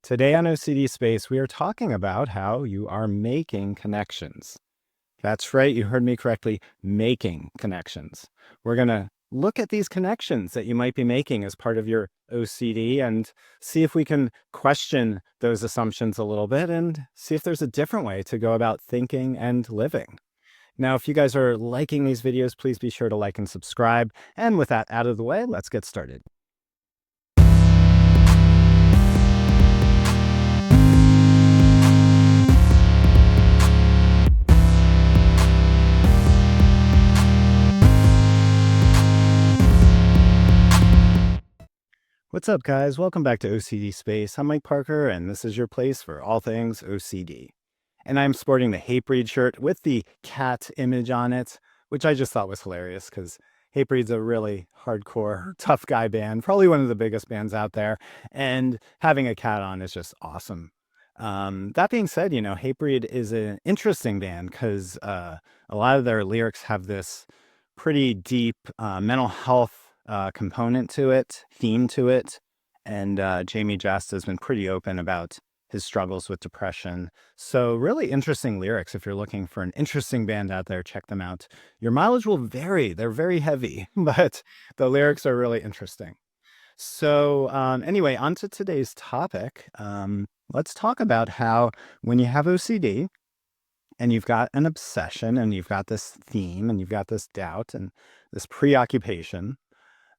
Today on OCD Space, we are talking about how you are making connections. That's right, you heard me correctly, making connections. We're going to look at these connections that you might be making as part of your OCD and see if we can question those assumptions a little bit and see if there's a different way to go about thinking and living. Now, if you guys are liking these videos, please be sure to like and subscribe. And with that out of the way, let's get started. What's up, guys? Welcome back to OCD Space. I'm Mike Parker, and this is your place for all things OCD. And I'm sporting the Hatebreed shirt with the cat image on it, which I just thought was hilarious because Hatebreed's a really hardcore, tough guy band, probably one of the biggest bands out there, and having a cat on is just awesome. That being said, Hatebreed is an interesting band because a lot of their lyrics have this pretty deep mental health component to it, theme to it. And Jamie Just has been pretty open about his struggles with depression. So really interesting lyrics. If you're looking for an interesting band out there, check them out. Your mileage will vary. They're very heavy, but the lyrics are really interesting. So anyway, on to today's topic. Let's talk about how when you have OCD and you've got an obsession and you've got this theme and you've got this doubt and this preoccupation,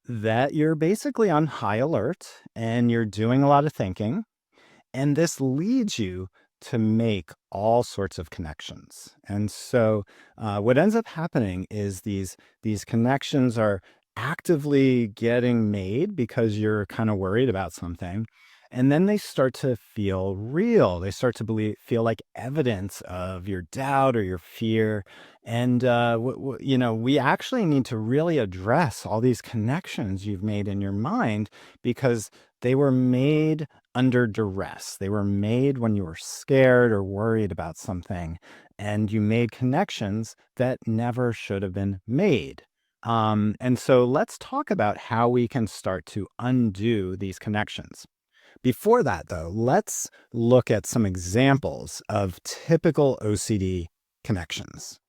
that you're basically on high alert and you're doing a lot of thinking. And this leads you to make all sorts of connections. And so what ends up happening is these connections are actively getting made because you're kind of worried about something. And then they start to feel real. They start to feel like evidence of your doubt or your fear. And, we actually need to really address all these connections you've made in your mind because they were made under duress. They were made when you were scared or worried about something, and you made connections that never should have been made. And so let's talk about how we can start to undo these connections. Before that, though, let's look at some examples of typical OCD connections.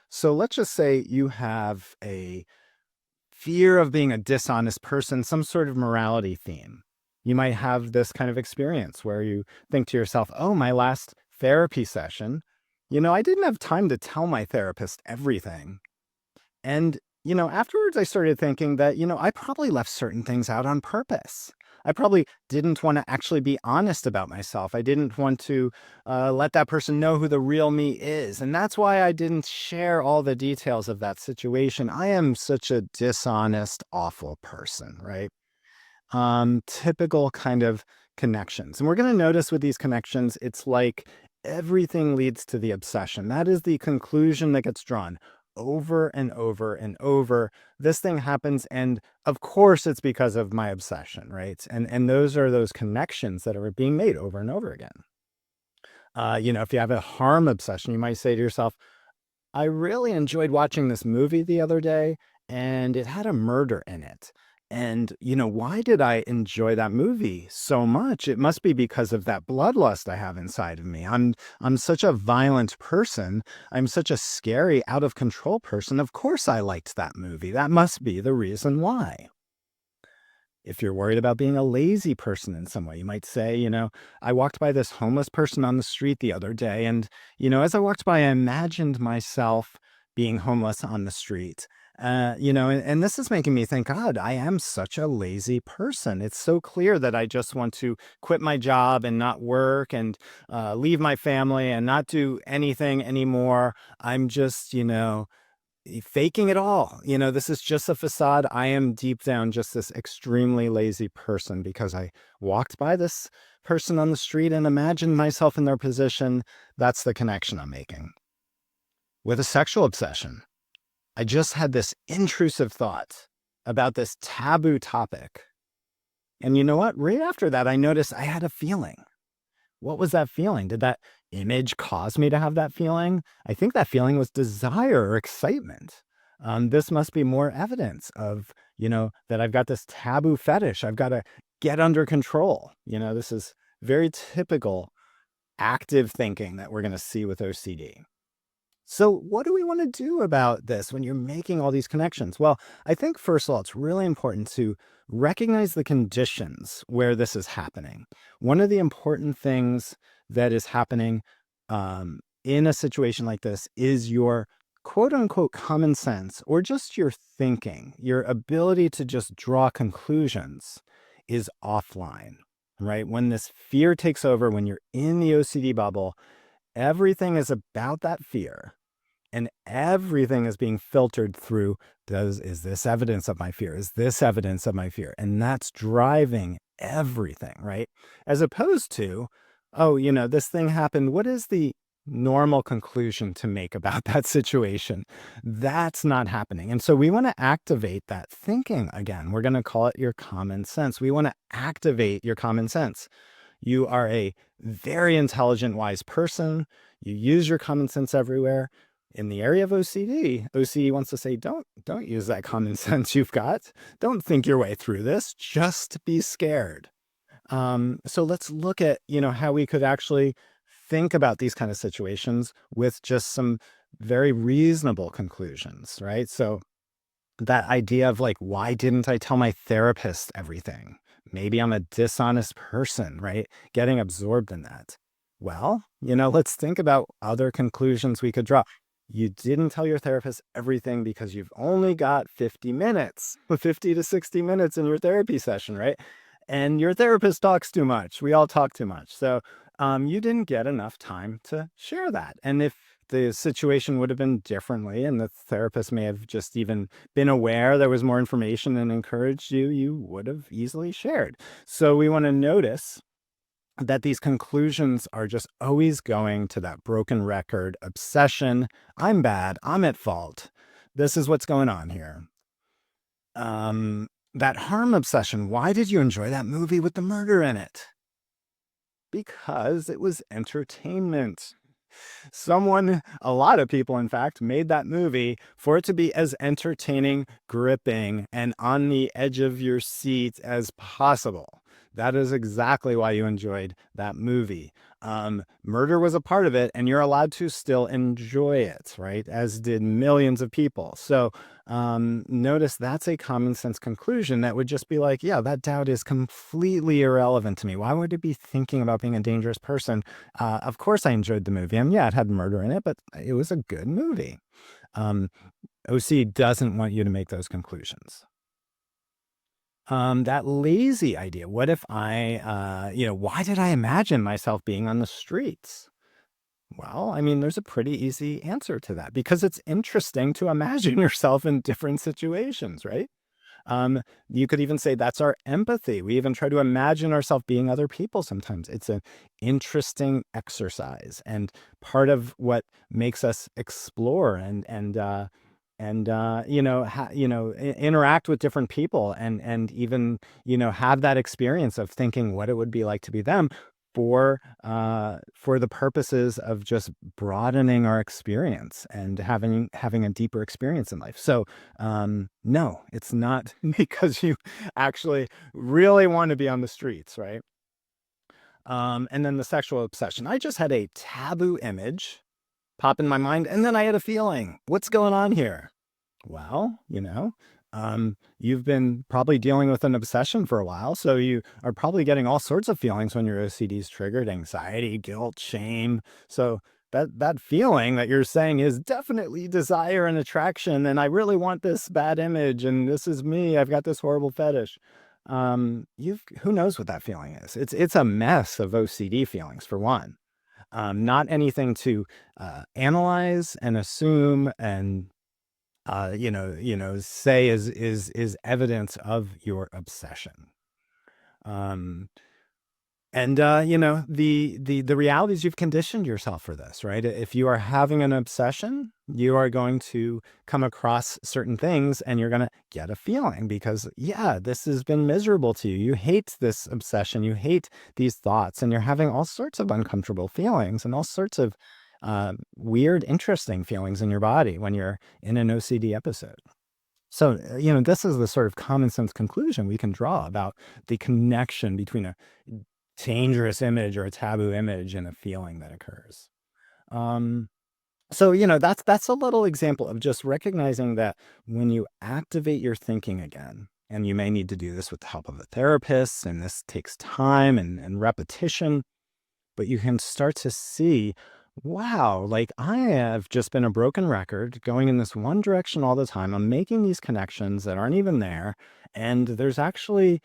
So let's just say you have a fear of being a dishonest person, some sort of morality theme. You might have this kind of experience where you think to yourself, oh, my last therapy session, I didn't have time to tell my therapist everything. And, afterwards I started thinking that, I probably left certain things out on purpose. I probably didn't want to actually be honest about myself. I didn't want to let that person know who the real me is. And that's why I didn't share all the details of that situation. I am such a dishonest, awful person, right? Typical kind of connections. And we're going to notice with these connections, it's like everything leads to the obsession. That is the conclusion that gets drawn over and over and over. This thing happens, and of course it's because of my obsession, right? And those are those connections that are being made over and over again. If you have a harm obsession, you might say to yourself, I really enjoyed watching this movie the other day, and it had a murder in it. And, why did I enjoy that movie so much? It must be because of that bloodlust I have inside of me. I'm such a violent person. I'm such a scary, out of control person. Of course I liked that movie. That must be the reason why. If you're worried about being a lazy person in some way, you might say, I walked by this homeless person on the street the other day. And, as I walked by, I imagined myself being homeless on the street. And this is making me think, God, I am such a lazy person. It's so clear that I just want to quit my job and not work and leave my family and not do anything anymore. I'm just, faking it all. This is just a facade. I am deep down just this extremely lazy person because I walked by this person on the street and imagined myself in their position. That's the connection I'm making. With a sexual obsession, I just had this intrusive thought about this taboo topic. And you know what? Right after that, I noticed I had a feeling. What was that feeling? Did that image cause me to have that feeling? I think that feeling was desire or excitement. This must be more evidence of, that I've got this taboo fetish. I've got to get under control. This is very typical active thinking that we're going to see with OCD. So, what do we want to do about this when you're making all these connections? Well, I think first of all, it's really important to recognize the conditions where this is happening. One of the important things that is happening in a situation like this is your quote unquote common sense or just your thinking, your ability to just draw conclusions is offline, right? When this fear takes over, when you're in the OCD bubble, everything is about that fear and everything is being filtered through is this evidence of my fear? Is this evidence of my fear? And that's driving everything, right? As opposed to, oh, this thing happened. What is the normal conclusion to make about that situation? That's not happening. And so we want to activate that thinking again. We're going to call it your common sense. We want to activate your common sense. You are a very intelligent, wise person. You use your common sense everywhere. In the area of OCD, OCD wants to say, don't use that common sense you've got. Don't think your way through this. Just be scared. So let's look at, how we could actually think about these kind of situations with just some very reasonable conclusions, right? So that idea of like, why didn't I tell my therapist everything? Maybe I'm a dishonest person, right? Getting absorbed in that. Well, let's think about other conclusions we could draw. You didn't tell your therapist everything because you've only got 50 minutes, 50 to 60 minutes in your therapy session, right? And your therapist talks too much. We all talk too much. So you didn't get enough time to share that. And if the situation would have been differently and the therapist may have just even been aware there was more information and encouraged you, you would have easily shared. So we want to notice that these conclusions are just always going to that broken record obsession. I'm bad. I'm at fault. This is what's going on here. That harm obsession. Why did you enjoy that movie with the murder in it? Because it was entertainment. A lot of people, in fact, made that movie for it to be as entertaining, gripping, and on the edge of your seat as possible. That is exactly why you enjoyed that movie. Murder was a part of it, and you're allowed to still enjoy it, right? As did millions of people. So notice that's a common sense conclusion that would just be like, yeah, that doubt is completely irrelevant to me. Why would it be thinking about being a dangerous person? Of course I enjoyed the movie. And yeah, it had murder in it, but it was a good movie. OC doesn't want you to make those conclusions. That lazy idea. What if why did I imagine myself being on the streets? Well, I mean, there's a pretty easy answer to that because it's interesting to imagine yourself in different situations, right? You could even say that's our empathy. We even try to imagine ourselves being other people sometimes. It's an interesting exercise and part of what makes us explore interact with different people and even, have that experience of thinking what it would be like to be them for the purposes of just broadening our experience and having a deeper experience in life. So no, it's not because you actually really want to be on the streets, right? And then the sexual obsession. I just had a taboo image pop in my mind, and then I had a feeling. What's going on here? Well, you've been probably dealing with an obsession for a while, so you are probably getting all sorts of feelings when your OCD is triggered: anxiety, guilt, shame. So that feeling that you're saying is definitely desire and attraction, and I really want this bad image, and this is me. I've got this horrible fetish. Who knows what that feeling is? It's a mess of OCD feelings for one. Not anything to analyze and assume and say is evidence of your obsession. The reality is you've conditioned yourself for this, right? If you are having an obsession, you are going to come across certain things and you're going to get a feeling because, yeah, this has been miserable to you. You hate this obsession. You hate these thoughts and you're having all sorts of uncomfortable feelings and all sorts of weird, interesting feelings in your body when you're in an OCD episode. So, this is the sort of common sense conclusion we can draw about the connection between a dangerous image or a taboo image and a feeling that occurs. Um, so, that's a little example of just recognizing that when you activate your thinking again, and you may need to do this with the help of a therapist, and this takes time and repetition, but you can start to see, wow, like I have just been a broken record going in this one direction all the time. I'm making these connections that aren't even there. And there's actually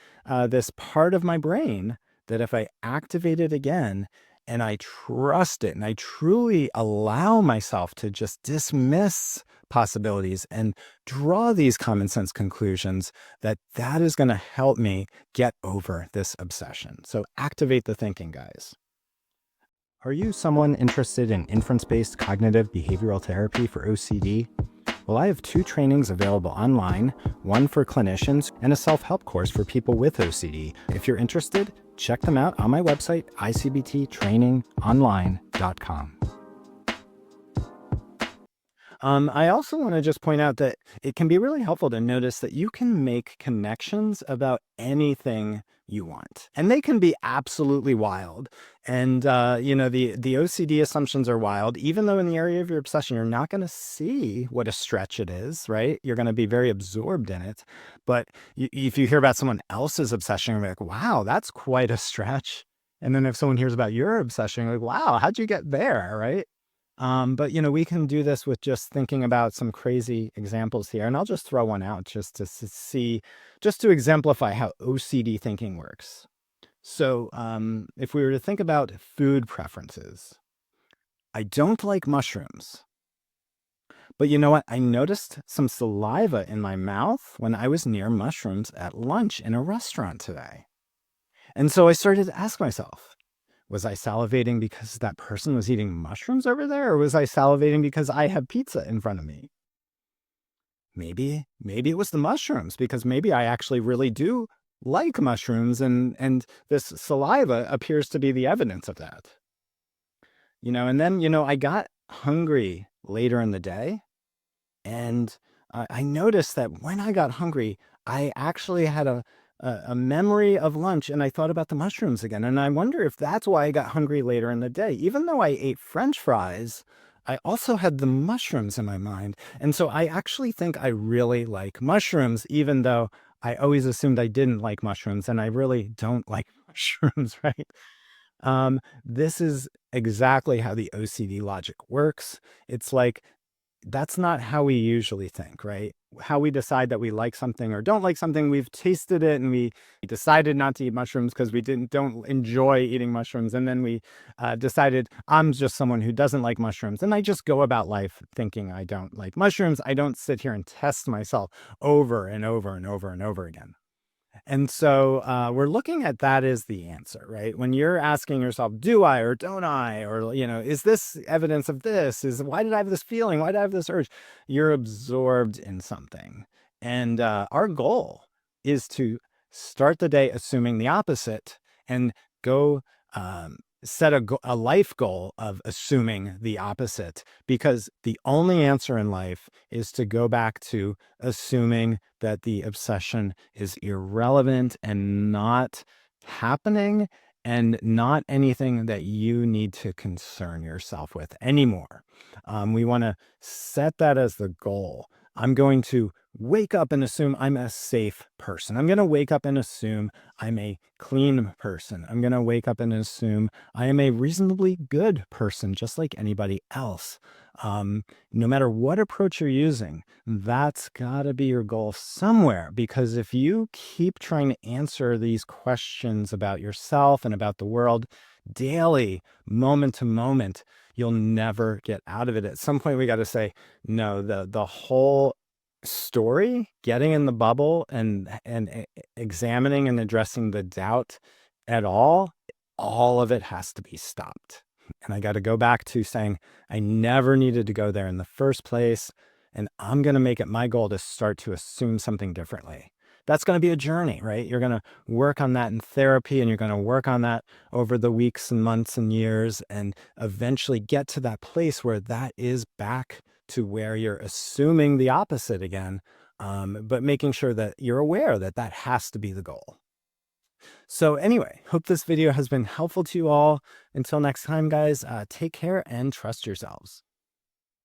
this part of my brain that if I activate it again and I trust it and I truly allow myself to just dismiss possibilities and draw these common sense conclusions, that is going to help me get over this obsession. So activate the thinking, guys. Are you someone interested in inference-based cognitive behavioral therapy for OCD? Well, I have 2 trainings available online, one for clinicians and a self-help course for people with OCD. If you're interested, check them out on my website, icbttrainingonline.com. I also want to just point out that it can be really helpful to notice that you can make connections about anything you want, and they can be absolutely wild. And the OCD assumptions are wild, even though in the area of your obsession, you're not going to see what a stretch it is, right? You're going to be very absorbed in it. But if you hear about someone else's obsession, you're like, wow, that's quite a stretch. And then if someone hears about your obsession, you're like, wow, how'd you get there, right? But we can do this with just thinking about some crazy examples here. And I'll just throw one out just to see, just to exemplify how OCD thinking works. So if we were to think about food preferences, I don't like mushrooms. But you know what? I noticed some saliva in my mouth when I was near mushrooms at lunch in a restaurant today. And so I started to ask myself, was I salivating because that person was eating mushrooms over there, or was I salivating because I have pizza in front of me? Maybe it was the mushrooms, because maybe I actually really do like mushrooms, and this saliva appears to be the evidence of that. And then, I got hungry later in the day, and I noticed that when I got hungry, I actually had a memory of lunch, and I thought about the mushrooms again. And I wonder if that's why I got hungry later in the day. Even though I ate French fries, I also had the mushrooms in my mind. And so I actually think I really like mushrooms, even though I always assumed I didn't like mushrooms, and I really don't like mushrooms, right? This is exactly how the OCD logic works. It's like that's not how we usually think, right? How we decide that we like something or don't like something, we've tasted it and we decided not to eat mushrooms because we don't enjoy eating mushrooms. And then we decided I'm just someone who doesn't like mushrooms. And I just go about life thinking I don't like mushrooms. I don't sit here and test myself over and over and over and over again. And so we're looking at that as the answer, right? When you're asking yourself, do I or don't I? Or, is this evidence of this? Why did I have this feeling? Why did I have this urge? You're absorbed in something. And our goal is to start the day assuming the opposite and go set a life goal of assuming the opposite, because the only answer in life is to go back to assuming that the obsession is irrelevant and not happening and not anything that you need to concern yourself with anymore. We want to set that as the goal. I'm going to wake up and assume I'm a safe person. I'm going to wake up and assume I'm a clean person. I'm going to wake up and assume I am a reasonably good person, just like anybody else. No matter what approach you're using, that's got to be your goal somewhere. Because if you keep trying to answer these questions about yourself and about the world daily, moment to moment, you'll never get out of it. At some point, we got to say, no, the whole story, getting in the bubble and examining and addressing the doubt at all of it has to be stopped. And I got to go back to saying I never needed to go there in the first place. And I'm going to make it my goal to start to assume something differently. That's going to be a journey, right? You're going to work on that in therapy, and you're going to work on that over the weeks and months and years, and eventually get to that place where that is back to where you're assuming the opposite again, but making sure that you're aware that that has to be the goal. So anyway, hope this video has been helpful to you all. Until next time, guys, take care and trust yourselves.